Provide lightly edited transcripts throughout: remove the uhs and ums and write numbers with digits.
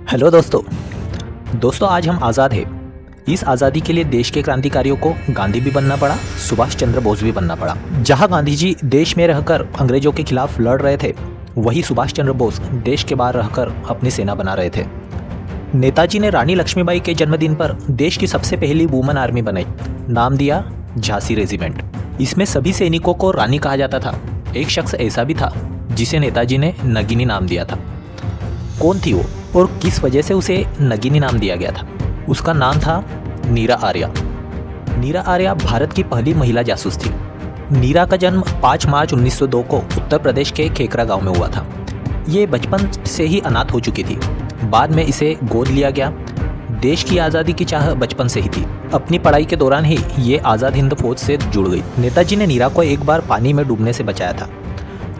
Hello दोस्तों आज हम आज़ाद हैं। इस आज़ादी के लिए देश के क्रांतिकारियों को गांधी भी बनना पड़ा, सुभाष चंद्र बोस भी बनना पड़ा। जहां गांधी जी देश में रहकर अंग्रेजों के खिलाफ लड़ रहे थे, वहीं सुभाष चंद्र बोस देश के बाहर रहकर अपनी सेना बना रहे थे। नेताजी ने रानी लक्ष्मीबाई के जन्मदिन पर देश की सबसे पहली वुमेन आर्मी बनाई, नाम दिया झांसी रेजिमेंट। इसमें सभी सैनिकों को रानी कहा जाता था। एक शख्स ऐसा भी था जिसे नेताजी ने नगिनी नाम दिया था। कौन थी वो और किस वजह से उसे नगिनी नाम दिया गया था? उसका नाम था नीरा आर्या। नीरा आर्या भारत की पहली महिला जासूस थी। नीरा का जन्म 5 मार्च 1902 को उत्तर प्रदेश के खेकरा गांव में हुआ था। ये बचपन से ही अनाथ हो चुकी थी। बाद में इसे गोद लिया गया। देश की आज़ादी की चाह बचपन से ही थी। अपनी पढ़ाई के दौरान ही ये आज़ाद हिंद फौज से जुड़ गई। नेताजी ने नीरा को एक बार पानी में डूबने से बचाया था।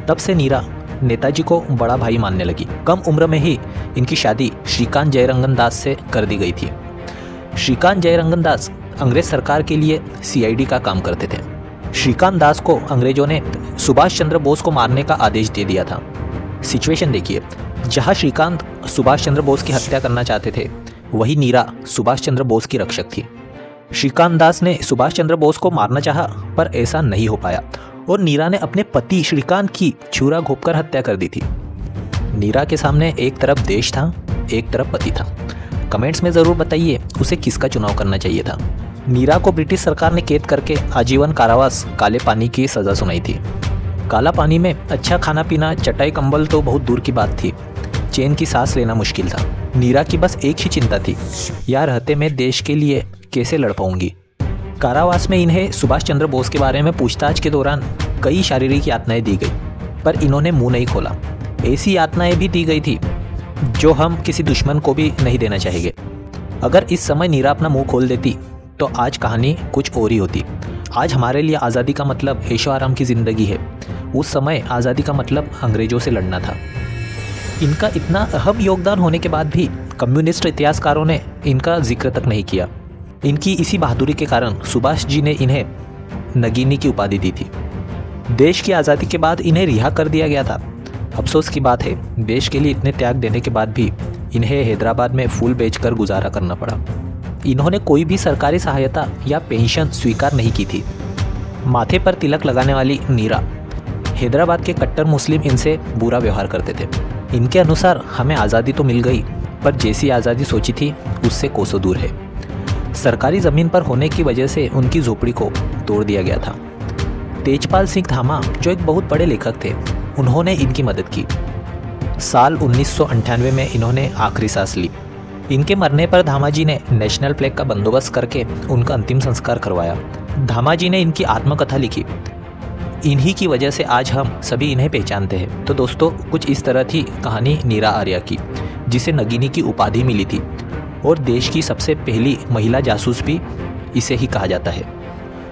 तब से नीरा नेताजी को बड़ा भाई मानने लगी। कम उम्र में ही इनकी शादी श्रीकांत जयरंगन दास से कर दी गई थी। श्रीकांत जयरंगन दास अंग्रेज सरकार के लिए सीआईडी का काम करते थे। श्रीकांत दास को अंग्रेजों ने सुभाष चंद्र बोस को मारने का आदेश दे दिया था। सिचुएशन देखिए, जहां श्रीकांत सुभाष चंद्र बोस की हत्या करना चाहते थे, वही नीरा सुभाष चंद्र बोस की रक्षक थी। श्रीकांत दास ने सुभाष चंद्र बोस को मारना चाहा, पर ऐसा नहीं हो पाया और नीरा ने अपने पति श्रीकांत की छुरा घोंपकर हत्या कर दी थी। नीरा के सामने एक तरफ देश था, एक तरफ पति था। कमेंट्स में ज़रूर बताइए उसे किसका चुनाव करना चाहिए था। नीरा को ब्रिटिश सरकार ने कैद करके आजीवन कारावास काले पानी की सज़ा सुनाई थी। काला पानी में अच्छा खाना पीना, चटाई कंबल तो बहुत दूर की बात थी, चैन की सांस लेना मुश्किल था। नीरा की बस एक ही चिंता थी, यहाँ रहते मैं देश के लिए कैसे लड़ पाऊंगी। कारावास में इन्हें सुभाष चंद्र बोस के बारे में पूछताछ के दौरान कई शारीरिक यातनाएं दी गई, पर इन्होंने मुंह नहीं खोला। ऐसी यातनाएं भी दी गई थी जो हम किसी दुश्मन को भी नहीं देना चाहेंगे। अगर इस समय नीरा अपना मुंह खोल देती तो आज कहानी कुछ और ही होती। आज हमारे लिए आज़ादी का मतलब ऐशो आराम की ज़िंदगी है। उस समय आज़ादी का मतलब अंग्रेज़ों से लड़ना था। इनका इतना अहम योगदान होने के बाद भी कम्युनिस्ट इतिहासकारों ने इनका जिक्र तक नहीं किया। इनकी इसी बहादुरी के कारण सुभाष जी ने इन्हें नगीनी की उपाधि दी थी। देश की आज़ादी के बाद इन्हें रिहा कर दिया गया था। अफसोस की बात है, देश के लिए इतने त्याग देने के बाद भी इन्हें हैदराबाद में फूल बेचकर गुजारा करना पड़ा। इन्होंने कोई भी सरकारी सहायता या पेंशन स्वीकार नहीं की थी। माथे पर तिलक लगाने वाली नीरा, हैदराबाद के कट्टर मुस्लिम इनसे बुरा व्यवहार करते थे। इनके अनुसार हमें आज़ादी तो मिल गई, पर जैसी आज़ादी सोची थी उससे कोसों दूर है। सरकारी ज़मीन पर होने की वजह से उनकी झोपड़ी को तोड़ दिया गया था। तेजपाल सिंह धामा, जो एक बहुत बड़े लेखक थे, उन्होंने इनकी मदद की। साल 1998 में इन्होंने आखिरी सांस ली। इनके मरने पर धामा जी ने नेशनल फ्लैग का बंदोबस्त करके उनका अंतिम संस्कार करवाया। धामा जी ने इनकी आत्मकथा लिखी। इन्हीं की वजह से आज हम सभी इन्हें पहचानते हैं। तो दोस्तों, कुछ इस तरह थी कहानी नीरा आर्या की, जिसे नगिनी की उपाधि मिली थी और देश की सबसे पहली महिला जासूस भी इसे ही कहा जाता है।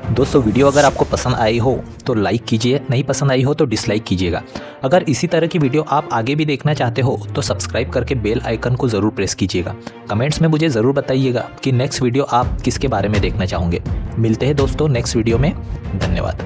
दोस्तों, वीडियो अगर आपको पसंद आई हो तो लाइक कीजिए, नहीं पसंद आई हो तो डिसलाइक कीजिएगा। अगर इसी तरह की वीडियो आप आगे भी देखना चाहते हो तो सब्सक्राइब करके बेल आइकन को ज़रूर प्रेस कीजिएगा। कमेंट्स में मुझे ज़रूर बताइएगा कि नेक्स्ट वीडियो आप किसके बारे में देखना चाहोगे। मिलते हैं दोस्तों नेक्स्ट वीडियो में। धन्यवाद।